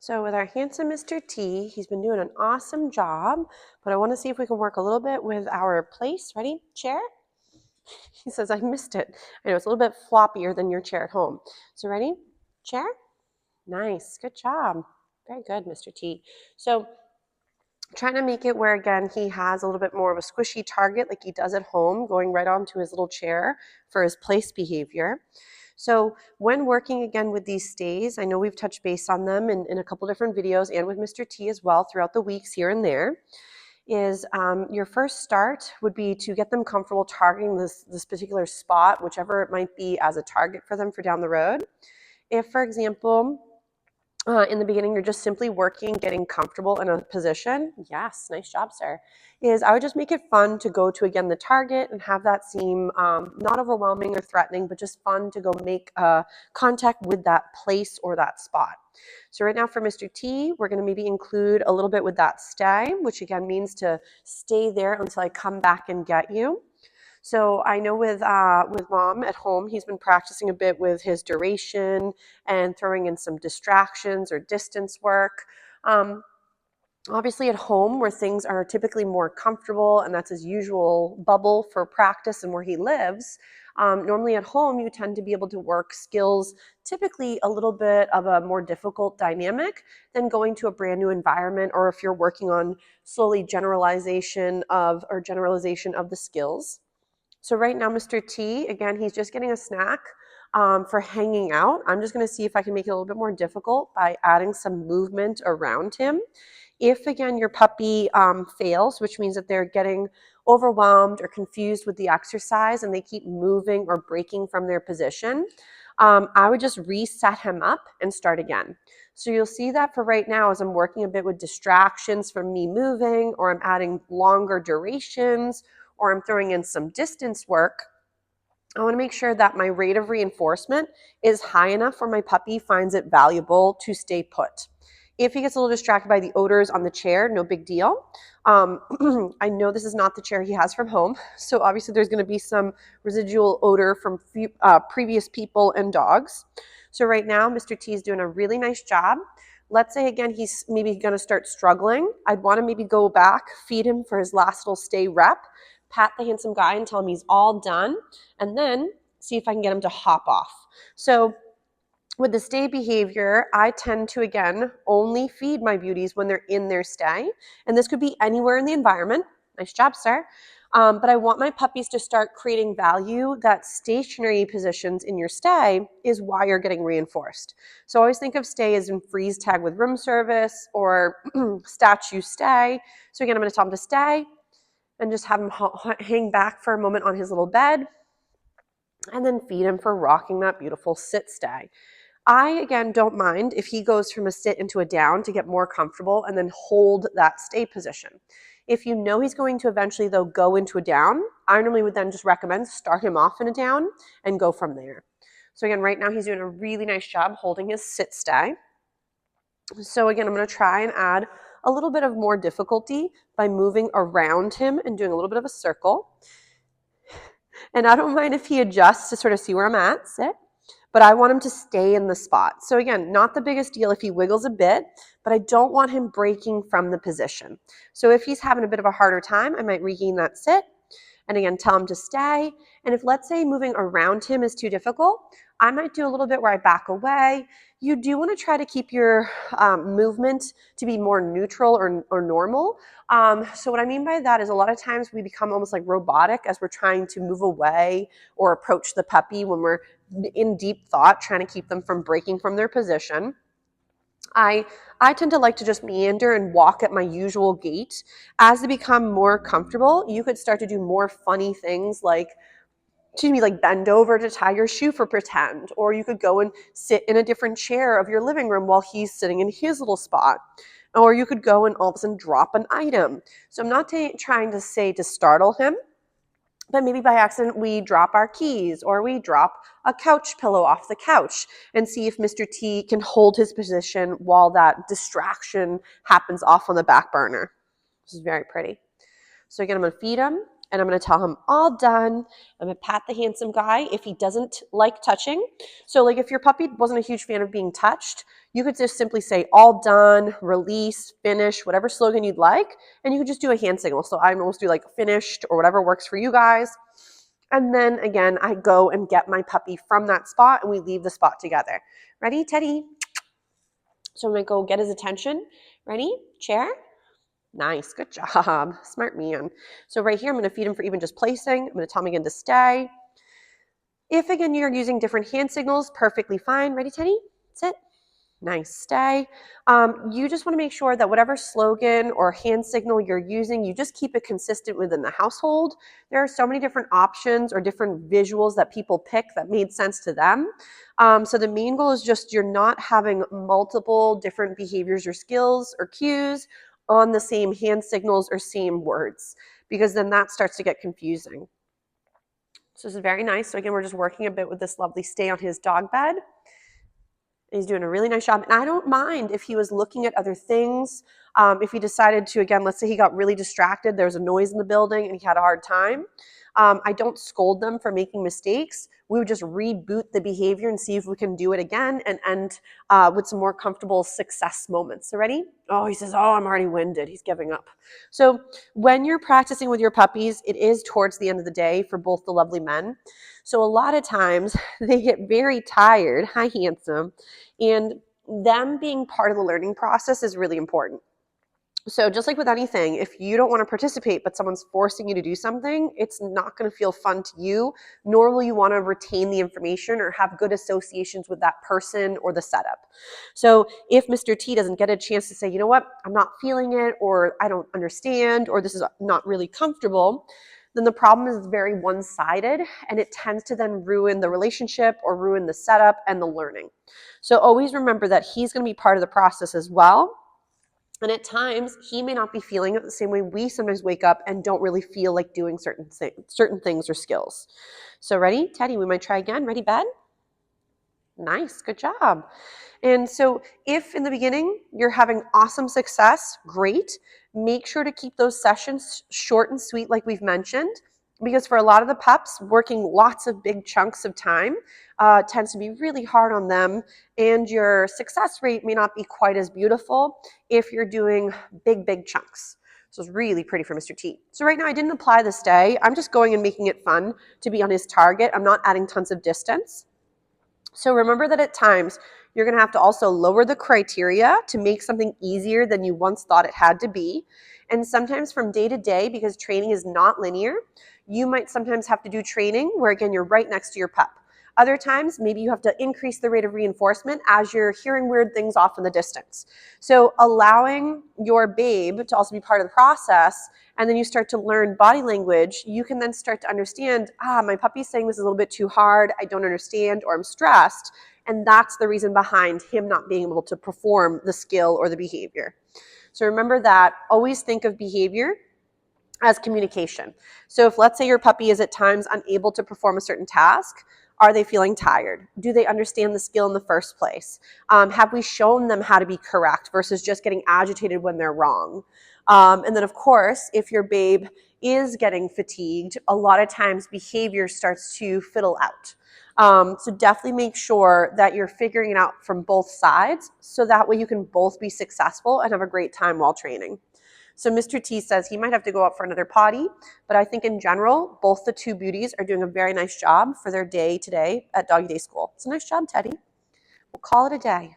So with our handsome Mr. T, he's been doing an awesome job, but I want to see if we can work a little bit with our place. Ready? Chair? He says, I missed it. I know it's a little bit floppier than your chair at home. So ready? Chair? Nice. Good job. Very good, Mr. T. So trying to make it where, again, he has a little bit more of a squishy target like he does at home, going right onto his little chair for his place behavior. So when working again with these stays, I know we've touched base on them in a couple different videos and with Mr. T as well throughout the weeks here and there, is your first start would be to get them comfortable targeting this particular spot, whichever it might be as a target for them for down the road. If, for example, in the beginning, you're just simply working, getting comfortable in a position. Yes, nice job, sir. I would just make it fun to go to, again, the target and have that seem not overwhelming or threatening, but just fun to go make contact with that place or that spot. So right now for Mr. T, we're going to maybe include a little bit with that stay, which again means to stay there until I come back and get you. So I know with Mom at home, he's been practicing a bit with his duration and throwing in some distractions or distance work. Obviously at home where things are typically more comfortable and that's his usual bubble for practice and where he lives, normally at home you tend to be able to work skills typically a little bit of a more difficult dynamic than going to a brand new environment, or if you're working on slowly generalization of the skills. So right now, Mr. T, again, he's just getting a snack for hanging out. I'm just going to see if I can make it a little bit more difficult by adding some movement around him. If, again, your puppy fails, which means that they're getting overwhelmed or confused with the exercise and they keep moving or breaking from their position, I would just reset him up and start again. So you'll see that for right now as I'm working a bit with distractions from me moving, or I'm adding longer durations, or I'm throwing in some distance work, I want to make sure that my rate of reinforcement is high enough where my puppy finds it valuable to stay put. If he gets a little distracted by the odors on the chair, no big deal. I know this is not the chair he has from home, so obviously there's going to be some residual odor from previous people and dogs. So right now, Mr. T is doing a really nice job. Let's say, again, he's maybe going to start struggling. I'd want to maybe go back, feed him for his last little stay rep, pat the handsome guy and tell him he's all done, and then see if I can get him to hop off. So with the stay behavior, I tend to, again, only feed my beauties when they're in their stay. And this could be anywhere in the environment. Nice job, sir. But I want my puppies to start creating value that stationary positions in your stay is why you're getting reinforced. So always think of stay as in freeze tag with room service or statue stay. So again, I'm going to tell him to stay and just have him hang back for a moment on his little bed, and then feed him for rocking that beautiful sit stay. I, again, don't mind if he goes from a sit into a down to get more comfortable and then hold that stay position. If you know he's going to eventually, though, go into a down, I normally would then just recommend start him off in a down and go from there. So again, right now he's doing a really nice job holding his sit stay. So again, I'm going to try and add a little bit of more difficulty by moving around him and doing a little bit of a circle. And I don't mind if he adjusts to sort of see where I'm at, sit, but I want him to stay in the spot. So again, not the biggest deal if he wiggles a bit, but I don't want him breaking from the position. So if he's having a bit of a harder time, I might regain that sit. And again, tell him to stay. And if, let's say, moving around him is too difficult, I might do a little bit where I back away. You do want to try to keep your movement to be more neutral or normal. So what I mean by that is a lot of times we become almost like robotic as we're trying to move away or approach the puppy when we're in deep thought, trying to keep them from breaking from their position. I tend to like to just meander and walk at my usual gait. As they become more comfortable, you could start to do more funny things like bend over to tie your shoe for pretend, or you could go and sit in a different chair of your living room while he's sitting in his little spot, or you could go and all of a sudden drop an item. So I'm not trying to say to startle him, but maybe by accident we drop our keys or we drop a couch pillow off the couch and see if Mr. T can hold his position while that distraction happens off on the back burner. This is very pretty. So again, I'm going to feed him. and I'm going to tell him all done. I'm going to pat the handsome guy if he doesn't like touching. So like if your puppy wasn't a huge fan of being touched, you could just simply say all done, release, finish, whatever slogan you'd like, and you could just do a hand signal. So I almost do like finished or whatever works for you guys. And then again, I go and get my puppy from that spot and we leave the spot together. Ready, Teddy? So I'm going to go get his attention. Ready? Chair? Nice, good job. Smart man. So right here, I'm going to feed him for even just placing. I'm going to tell him again to stay. If again you're using different hand signals, perfectly fine. Ready, Teddy? Sit. Nice, stay. You just want to make sure that whatever slogan or hand signal you're using, you just keep it consistent within the household. There are so many different options or different visuals that people pick that made sense to them. So the main goal is just you're not having multiple different behaviors or skills or cues on the same hand signals or same words, because then that starts to get confusing. So this is very nice. So again, we're just working a bit with this lovely stay on his dog bed. He's doing a really nice job. And I don't mind if he was looking at other things. If he decided to, again, let's say he got really distracted, there was a noise in the building and he had a hard time. I don't scold them for making mistakes. We would just reboot the behavior and see if we can do it again and end with some more comfortable success moments. So ready? Oh, he says, oh, I'm already winded. He's giving up. So when you're practicing with your puppies, it is towards the end of the day for both the lovely men. So a lot of times they get very tired. Hi, handsome. And them being part of the learning process is really important. So just like with anything, if you don't want to participate, but someone's forcing you to do something, it's not going to feel fun to you, nor will you want to retain the information or have good associations with that person or the setup. So if Mr. T doesn't get a chance to say, you know what, I'm not feeling it, or I don't understand, or this is not really comfortable, then the problem is very one-sided and it tends to then ruin the relationship or ruin the setup and the learning. So always remember that he's going to be part of the process as well. And at times, he may not be feeling it the same way we sometimes wake up and don't really feel like doing certain things or skills. So ready, Teddy, we might try again. Ready, bed? Nice, good job. And so if in the beginning you're having awesome success, great. Make sure to keep those sessions short and sweet like we've mentioned, because for a lot of the pups, working lots of big chunks of time tends to be really hard on them, and your success rate may not be quite as beautiful if you're doing big chunks. So it's really pretty for Mr. T. So right now I didn't apply this day. I'm just going and making it fun to be on his target. I'm not adding tons of distance. So remember that at times you're going to have to also lower the criteria to make something easier than you once thought it had to be. And sometimes from day to day, because training is not linear, you might sometimes have to do training where, again, you're right next to your pup. Other times, maybe you have to increase the rate of reinforcement as you're hearing weird things off in the distance. So allowing your babe to also be part of the process, and then you start to learn body language, you can then start to understand, my puppy's saying this is a little bit too hard, I don't understand, or I'm stressed, and that's the reason behind him not being able to perform the skill or the behavior. So remember that, always think of behavior as communication. So if, let's say, your puppy is at times unable to perform a certain task, are they feeling tired? Do they understand the skill in the first place? Have we shown them how to be correct versus just getting agitated when they're wrong? And then, of course, if your babe is getting fatigued, a lot of times behavior starts to fiddle out. So definitely make sure that you're figuring it out from both sides, so that way you can both be successful and have a great time while training. So Mr. T says he might have to go out for another potty, but I think in general, both the two beauties are doing a very nice job for their day today at Doggy Day School. It's a nice job, Teddy. We'll call it a day.